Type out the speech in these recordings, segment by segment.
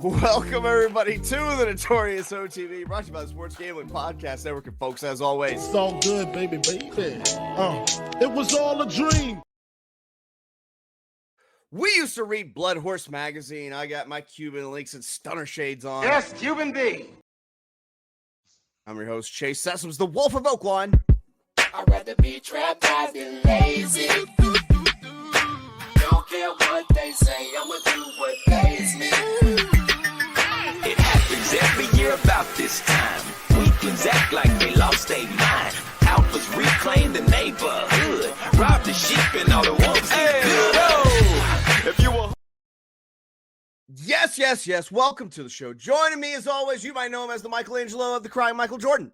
Welcome, everybody, to the Notorious OTB, brought to you by the Sports Gambling Podcast Network. And folks, as always, it's all good, baby. It was all a dream. We used to read Blood Horse magazine. I got my Cuban links and stunner shades on. Yes, Cuban B. I'm your host, Chase Sessoms, the Wolf of Oaklawn. I'd rather be trapped than lazy. Don't care what they say, I'ma do what pays me. It happens every year about this time. Weaklings act like they lost their mind. Alphas reclaim the neighborhood. Rob the sheep and all the wolves eat good. If you were... Yes. Welcome to the show. Joining me, as always, you might know him as the Michelangelo of the crying Michael Jordan.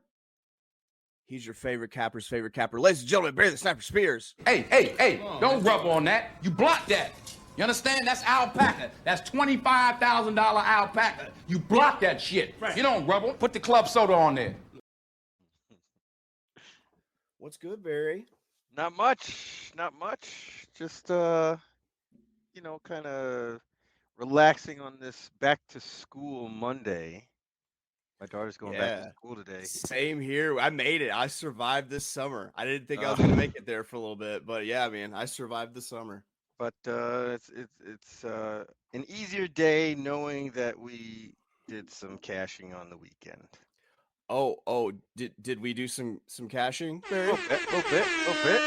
He's your favorite capper's favorite capper. Ladies and gentlemen, Barry the Sniper Spears. Hey, don't rub on that. You block that. You understand? That's alpaca. That's $25,000 alpaca. You block that shit. Right. You don't rub on. Put the club soda on there. What's good, Barry? Not much. Just, kind of relaxing on this back to school Monday. My daughter's going back to school today. Same here. I made it. I survived this summer. I didn't think I was going to make it there for a little bit, but yeah, man, I survived the summer. But it's an easier day knowing that we did some cashing on the weekend. Oh, did we do some cashing? A little bit.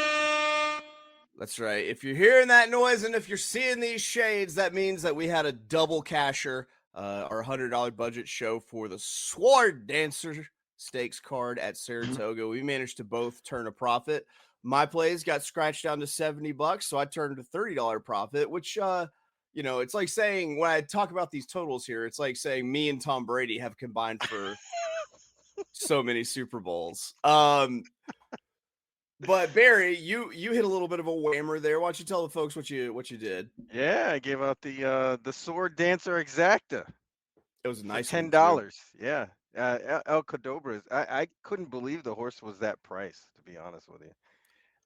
That's right. If you're hearing that noise and if you're seeing these shades, that means that we had a double casher. Our $100 budget show for the Sword Dancer Stakes card at Saratoga. We managed to both turn a profit. My plays got scratched down to $70, so I turned a $30 profit, which, it's like saying, when I talk about these totals here, it's like saying me and Tom Brady have combined for so many Super Bowls. But Barry, you hit a little bit of a whammer there. Why don't you tell the folks what you did? Yeah, I gave out the Sword Dancer Exacta. It was a nice $10. Yeah, El Cadobras. I couldn't believe the horse was that price, to be honest with you.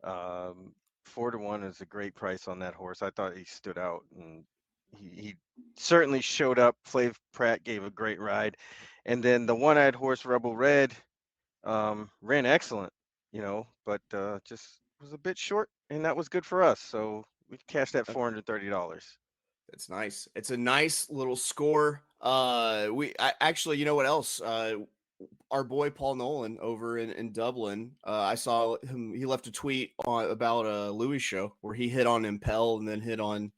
4-1 is a great price on that horse. I thought he stood out, and he certainly showed up. Flav Pratt gave a great ride, and then the one-eyed horse Rebel Red ran excellent. But just was a bit short, and that was good for us. So we cashed that $430. That's nice. It's a nice little score. Actually, you know what else? Our boy Paul Nolan over in Dublin. I saw him. He left a tweet about a Louis show where he hit on Impel and then hit on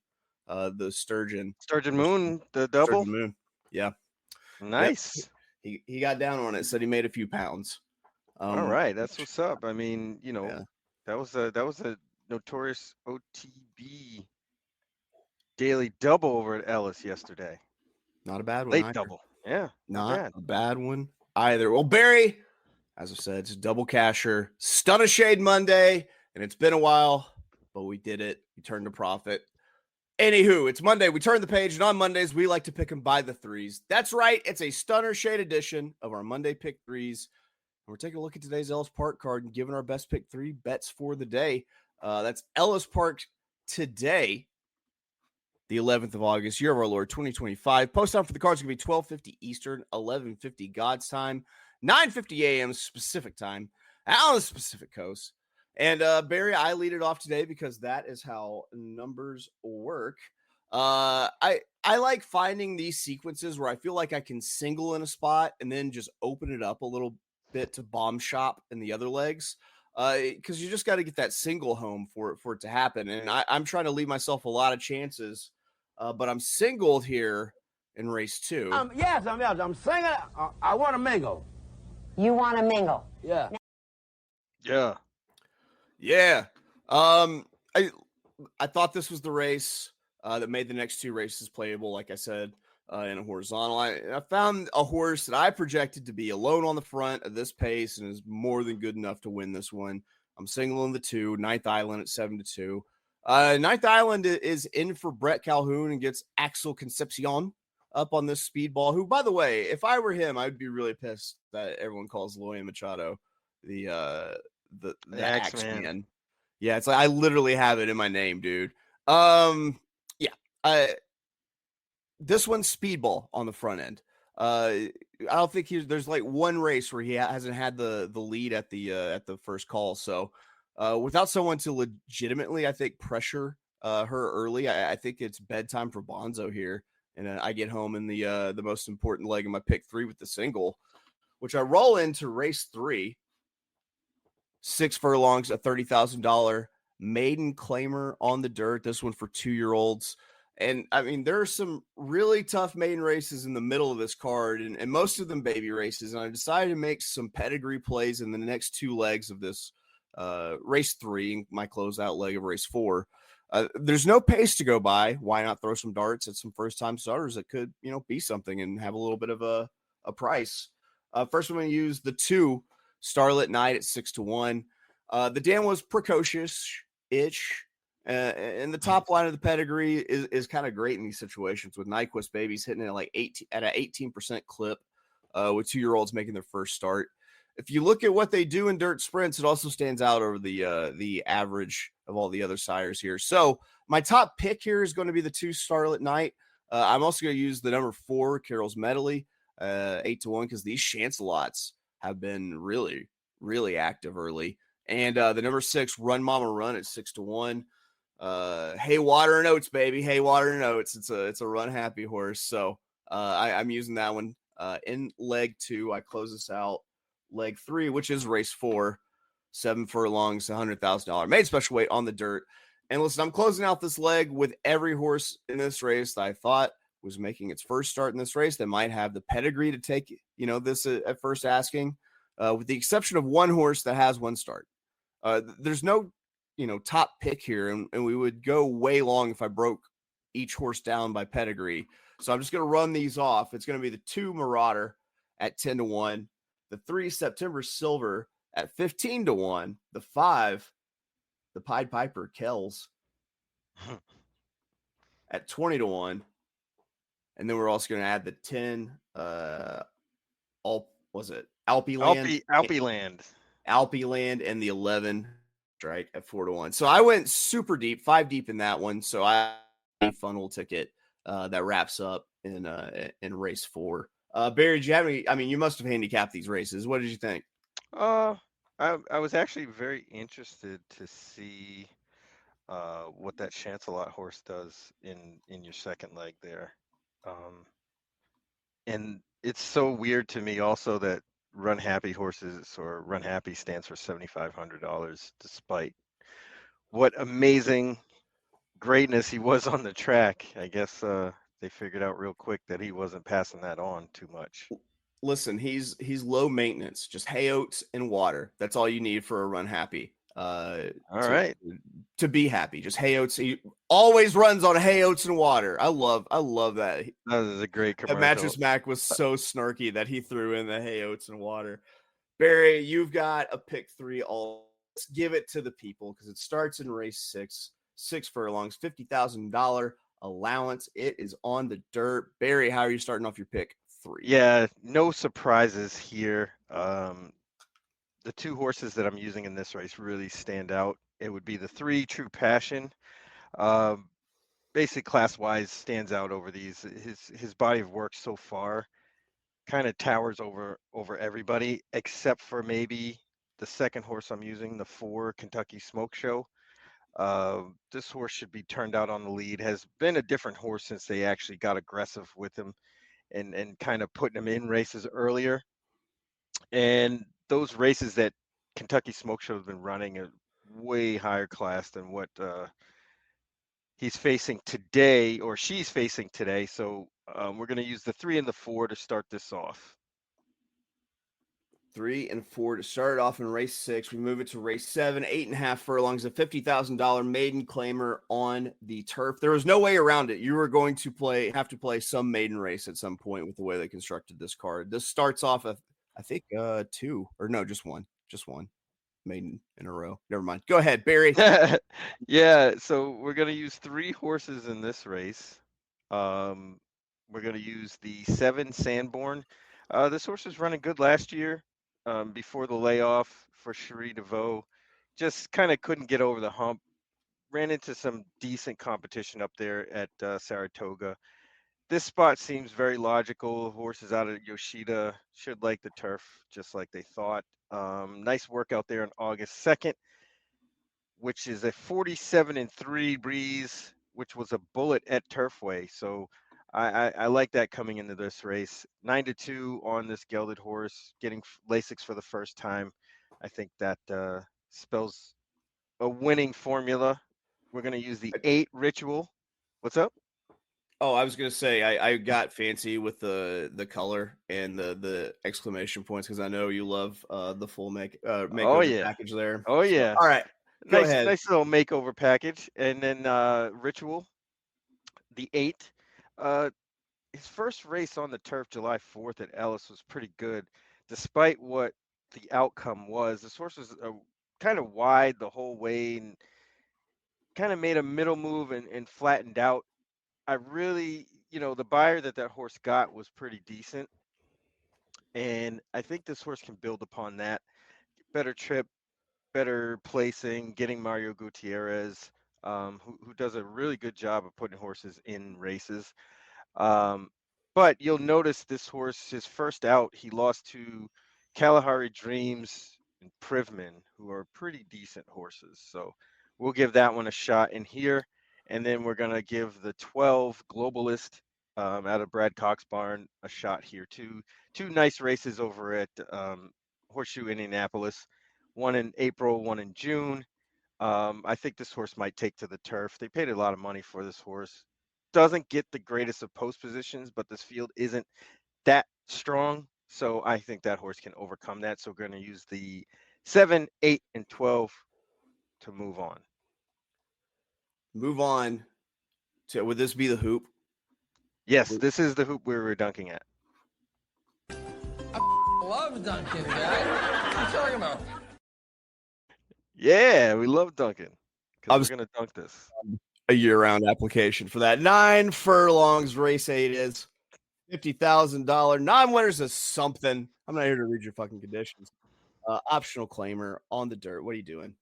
the Sturgeon Moon, the double. Sturgeon Moon. Yeah, nice. Yep. He got down on it. Said he made a few pounds. All right, that's what's up. I mean, that was a Notorious OTB daily double over at Ellis yesterday. Not a bad one. Late either. double. Yeah, not a bad one either. Well, Barry, as I said, it's a double casher. Stunner Shade Monday, and it's been a while, but we did it. We turned a profit. Anywho, it's Monday. We turn the page, and on Mondays, we like to pick them by the threes. That's right. It's a Stunner Shade edition of our Monday Pick Threes. We're taking a look at today's Ellis Park card and giving our best pick three bets for the day. That's Ellis Park today, the 11th of August, year of our Lord, 2025. Post time for the cards is going to be 12:50 Eastern, 11:50 God's time, 9:50 a.m. Specific time on the Pacific Coast. And Barry, I lead it off today because that is how numbers work. I like finding these sequences where I feel like I can single in a spot and then just open it up a little bit to bomb shop in the other legs, because you just got to get that single home for it to happen. And I'm trying to leave myself a lot of chances, but I'm singled here in race 2. Yes, I'm singing. I want to mingle. You want to mingle? Yeah. I thought this was the race that made the next 2 races playable, like I said, in a horizontal. I found a horse that I projected to be alone on the front at this pace and is more than good enough to win this one. I'm singling the 2, Ninth Island at 7-2. Ninth Island is in for Brett Calhoun and gets Axel Concepcion up on this speedball, who, by the way, if I were him, I'd be really pissed that everyone calls Loya Machado the Axeman. Yeah, it's like I literally have it in my name, dude. this one's speedball on the front end. I don't think there's like one race where he hasn't had the lead at the first call. So without someone to legitimately, I think, pressure her early, I think it's bedtime for Bonzo here. And I get home in the most important leg of my pick 3 with the single, which I roll into race 3. 6 furlongs, a $30,000 maiden claimer on the dirt. This one for 2-year-olds. And I mean, there are some really tough maiden races in the middle of this card, and most of them baby races. And I decided to make some pedigree plays in the next 2 legs of this race 3, my closeout leg of race 4. There's no pace to go by. Why not throw some darts at some first-time starters that could, be something and have a little bit of a price? First, I'm going to use the 2 Starlit Night at 6-1. The dam was precocious-ish. And the top line of the pedigree is kind of great in these situations with Nyquist babies hitting it like 18 at an 18% clip with 2-year-olds making their first start. If you look at what they do in dirt sprints, it also stands out over the average of all the other sires here. So my top pick here is going to be the 2 Starlit Night. I'm also going to use the number 4 Carol's Medley 8-1 because these Chancelots have been really, really active early. And the number 6 Run Mama Run at 6-1. Hay Water and Oats, baby. Hay Water and Oats. It's a run happy horse. So I'm using that one in leg 2. I close this out leg 3, which is race 4, 7 furlongs, $100,000 made special weight on the dirt. And listen, I'm closing out this leg with every horse in this race that I thought was making its first start in this race that might have the pedigree to take, this at first asking, with the exception of one horse that has 1 start. There's no, top pick here, and we would go way long if I broke each horse down by pedigree. So I'm just going to run these off. It's going to be the 2 Marauder at 10-1, the 3 September Silver at 15-1, the 5, the Pied Piper Kells at 20-1. And then we're also going to add the 10, Alpeland? Alpeland and the 11 strike at 4-1. So I went super deep, 5 deep in that one. So I funnel ticket that wraps up in race 4. Barry, did you have any? I mean, you must have handicapped these races. What did you think? I was actually very interested to see what that Chancelot horse does in your second leg there. And it's so weird to me also that Run Happy horses or Run Happy stands for $7,500, despite what amazing greatness he was on the track. I guess they figured out real quick that he wasn't passing that on too much. Listen, he's low maintenance, just hay oats and water. That's all you need for a Run Happy. To be happy, just hay oats. He always runs on hay oats and water. I love that. That was a great commercial. Mattress Mac was so snarky that he threw in the hay oats and water. Barry, you've got a pick 3. Let's give it to the people because it starts in race 6, 6 furlongs, $50,000 allowance. It is on the dirt. Barry, how are you starting off your pick 3? Yeah, no surprises here. The 2 horses that I'm using in this race really stand out. It would be the 3 True Passion. Basic class-wise stands out over these. His body of work so far kind of towers over everybody, except for maybe the second horse I'm using, the 4 Kentucky Smoke Show. This horse should be turned out on the lead. Has been a different horse since they actually got aggressive with him and kind of putting him in races earlier. And those races that Kentucky Smoke Show has been running are way higher class than what he's facing today, or she's facing today. So we're going to use the 3 and the 4 to start this off. 3 and 4 to start it off in race 6. We move it to race 7, 8.5 furlongs, a $50,000 maiden claimer on the turf. There was no way around it. You were going to have to play some maiden race at some point with the way they constructed this card. This starts off, I think, 2 or no, just one maiden in a row. Never mind. Go ahead, Barry. Yeah, so we're going to use 3 horses in this race. We're going to use the 7 Sanborn. This horse was running good last year before the layoff for Cherie DeVoe. Just kind of couldn't get over the hump. Ran into some decent competition up there at Saratoga. This spot seems very logical. Horses out of Yoshida should like the turf just like they thought. Nice work out there on August 2nd, which is a 47-3 breeze, which was a bullet at Turfway. So I like that coming into this race. 9-2 on this gelded horse, getting Lasix for the first time. I think that spells a winning formula. We're going to use the 8 ritual. What's up? Oh, I was gonna say I got fancy with the color and the exclamation points because I know you love the full makeover package there. Oh So, yeah. all right, go Nice, ahead. nice little makeover package. And then ritual, the 8. His first race on the turf, July 4th at Ellis, was pretty good, despite what the outcome was. This horse was kind of wide the whole way and kind of made a middle move and flattened out. I really, the buyer that horse got was pretty decent. And I think this horse can build upon that. Better trip, better placing, getting Mario Gutierrez, who does a really good job of putting horses in races. But you'll notice this horse, his first out, he lost to Kalahari Dreams and Privman, who are pretty decent horses. So we'll give that one a shot in here. And then we're going to give the 12 Globalist out of Brad Cox Barn a shot here too. Two nice races over at Horseshoe Indianapolis, one in April, one in June. I think this horse might take to the turf. They paid a lot of money for this horse. Doesn't get the greatest of post positions, but this field isn't that strong. So I think that horse can overcome that. So we're going to use the 7, 8, and 12 to move on. Move on to, would this be the hoop? Yes, this is the hoop we were dunking at. Love Duncan, guys. What are you talking about? Yeah, we love dunking because we're going to dunk this. A year-round application for that. 9 furlongs, race 8 is $50,000. Non-winners is something. I'm not here to read your fucking conditions. Optional claimer on the dirt. What are you doing?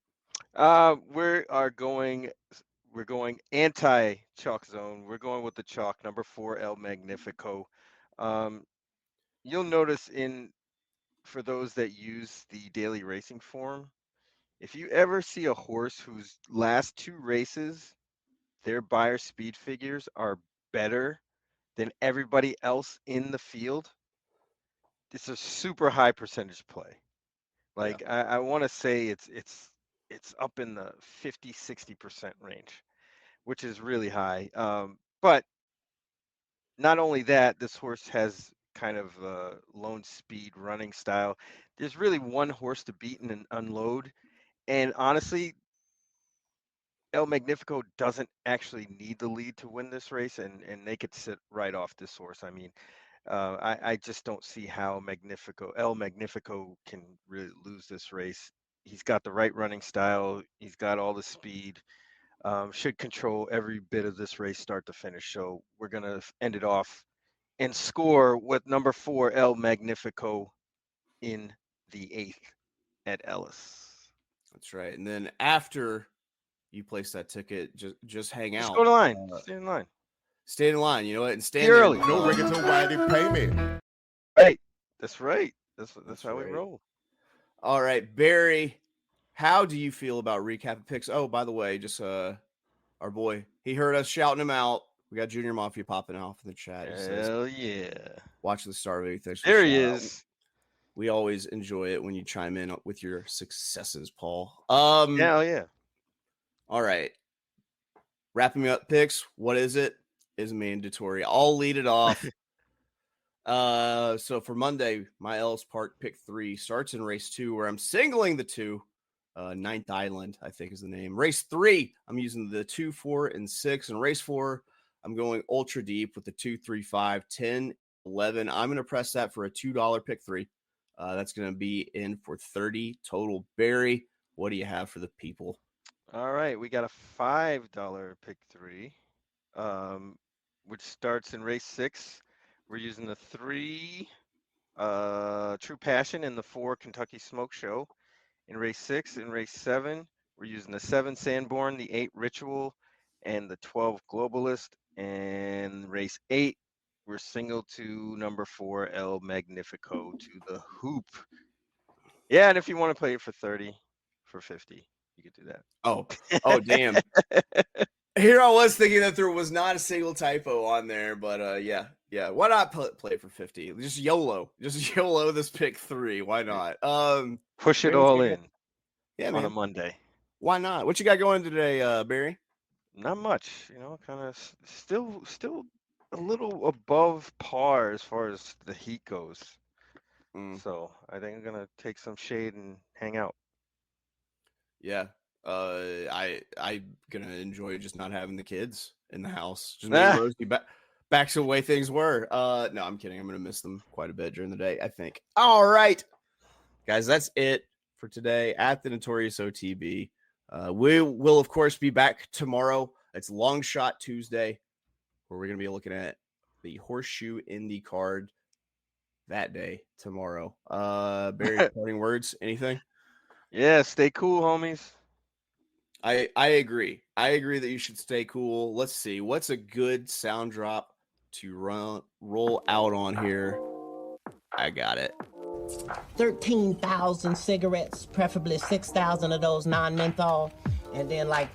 We're going anti-chalk zone. We're going with the chalk, number 4, El Magnifico. You'll notice for those that use the daily racing form, if you ever see a horse whose last 2 races, their buyer speed figures are better than everybody else in the field, it's a super high percentage play. Like I want to say it's up in the 50-60% range, which is really high. But not only that, this horse has kind of a lone speed running style. There's really one horse to beat and unload. And honestly, El Magnifico doesn't actually need the lead to win this race, and they could sit right off this horse. I mean, I just don't see how El Magnifico can really lose this race. He's got the right running style. He's got all the speed. Should control every bit of this race start to finish. So we're going to end it off and score with number 4, El Magnifico, in the 8th at Ellis. That's right. And then after you place that ticket, just hang out. Just go to line. Stay in line. Stay in line. You know what? And stay early. No ring until why they pay me. Right. That's right. That's how we roll. All right, Barry, how do you feel about recapping picks? Oh, by the way, just our boy, he heard us shouting him out. We got Junior Mafia popping off in the chat. Hell yeah. Watch the Star Movie. There he is. We always enjoy it when you chime in with your successes, Paul. Hell yeah. All right. Wrapping up picks. What is it? Is mandatory. I'll lead it off. So for Monday, my Ellis Park pick 3 starts in race 2, where I'm singling the 2. Ninth Island, I think, is the name. Race 3, I'm using the 2, 4, and 6. And race 4, I'm going ultra deep with the 2, 3, 5, 10, 11. I'm going to press that for a $2 pick 3. That's going to be in for 30 total. Barry, what do you have for the people? All right, we got a $5 pick 3, which starts in race 6. We're using the 3 True Passion and the 4 Kentucky Smoke Show in race 6. In race 7, we're using the 7 Sanborn, the 8 Ritual, and the 12 Globalist. And race 8, We're single to number 4, El Magnifico to the hoop. Yeah, and if you want to play it for 30, for 50, you could do that. Oh, damn. Here I was thinking that there was not a single typo on there, but yeah. Why not play it for 50? Just YOLO this pick 3. Why not? Push it Barry, all in. Yeah, on man. a Monday. Why not? What you got going today, Barry? Not much, kind of still a little above par as far as the heat goes. So I think I'm gonna take some shade and hang out. Yeah. I'm gonna enjoy just not having the kids in the house. Just me and Rosie back to the way things were. No, I'm kidding. I'm gonna miss them quite a bit during the day, I think. All right, guys, that's it for today at the Notorious OTB. We will, of course, be back tomorrow. It's Long Shot Tuesday, where we're gonna be looking at the Horseshoe Indy card that day tomorrow. Barry, parting words, anything? Yeah, stay cool, homies. I agree. I agree that you should stay cool. Let's see. What's a good sound drop to roll out on here? I got it. 13,000 cigarettes, preferably 6,000 of those non-menthol, and then like